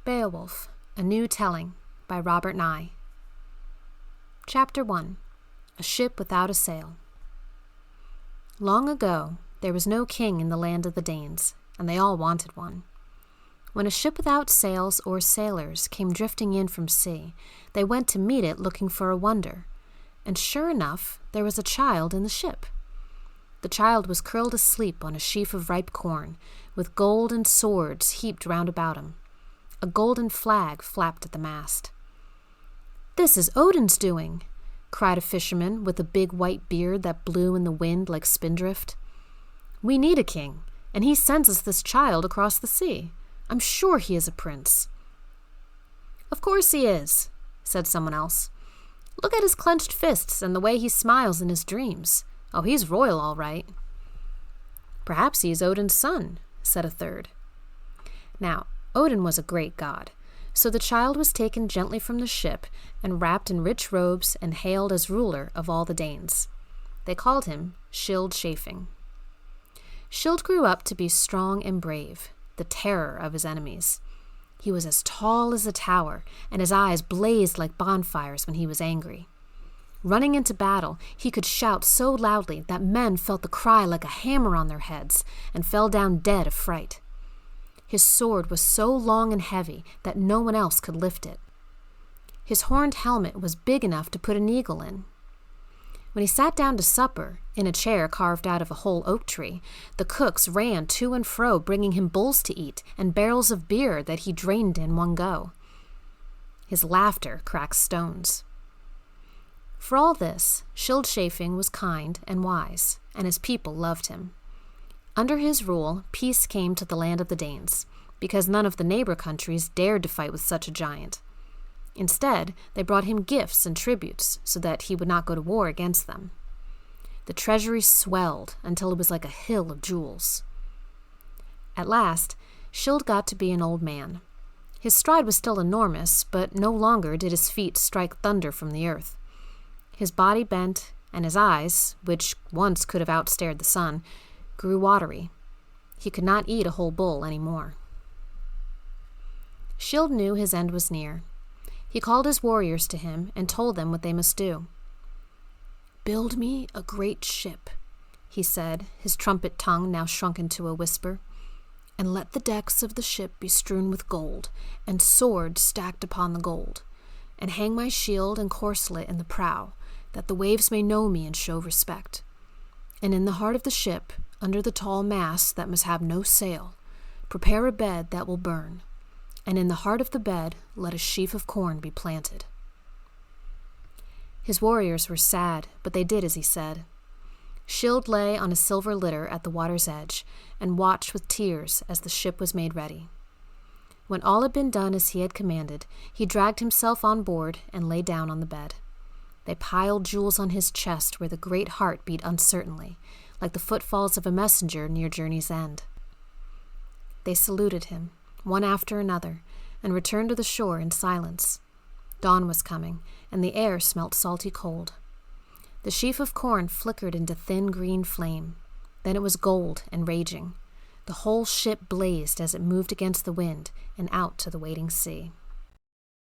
Beowulf, A New Telling by Robert Nye. Chapter 1. A Ship Without a Sail. Long ago, there was no king in the land of the Danes, and they all wanted one. When a ship without sails or sailors came drifting in from sea, they went to meet it looking for a wonder, and sure enough, there was a child in the ship. The child was curled asleep on a sheaf of ripe corn, with gold and swords heaped round about him. A golden flag flapped at the mast. "This is Odin's doing," cried a fisherman with a big white beard that blew in the wind like spindrift. "We need a king, and he sends us this child across the sea. I'm sure he is a prince." "Of course he is," said someone else. "Look at his clenched fists and the way he smiles in his dreams. Oh, he's royal all right." "Perhaps he is Odin's son," said a third. Now, Odin was a great god, so the child was taken gently from the ship and wrapped in rich robes and hailed as ruler of all the Danes. They called him Scyld Chafing. Scyld grew up to be strong and brave, the terror of his enemies. He was as tall as a tower, and his eyes blazed like bonfires when he was angry. Running into battle, he could shout so loudly that men felt the cry like a hammer on their heads and fell down dead of fright. His sword was so long and heavy that no one else could lift it. His horned helmet was big enough to put an eagle in. When he sat down to supper, in a chair carved out of a whole oak tree, the cooks ran to and fro bringing him bowls to eat and barrels of beer that he drained in one go. His laughter cracked stones. For all this, Scyld Chafing was kind and wise, and his people loved him. Under his rule, peace came to the land of the Danes, because none of the neighbor countries dared to fight with such a giant. Instead, they brought him gifts and tributes so that he would not go to war against them. The treasury swelled until it was like a hill of jewels. At last, Scyld got to be an old man. His stride was still enormous, but no longer did his feet strike thunder from the earth. His body bent, and his eyes, which once could have outstared the sun, grew watery. He could not eat a whole bull any more. Scyld knew his end was near. He called his warriors to him and told them what they must do. "Build me a great ship," he said, his trumpet tongue now shrunken to a whisper, "and let the decks of the ship be strewn with gold, and swords stacked upon the gold, and hang my shield and corselet in the prow, that the waves may know me and show respect. And in the heart of the ship, under the tall mast that must have no sail, prepare a bed that will burn, and in the heart of the bed let a sheaf of corn be planted." His warriors were sad, but they did as he said. Scyld lay on a silver litter at the water's edge and watched with tears as the ship was made ready. When all had been done as he had commanded, he dragged himself on board and lay down on the bed. They piled jewels on his chest where the great heart beat uncertainly, like the footfalls of a messenger near journey's end. They saluted him, one after another, and returned to the shore in silence. Dawn was coming, and the air smelt salty cold. The sheaf of corn flickered into thin green flame. Then it was gold and raging. The whole ship blazed as it moved against the wind and out to the waiting sea.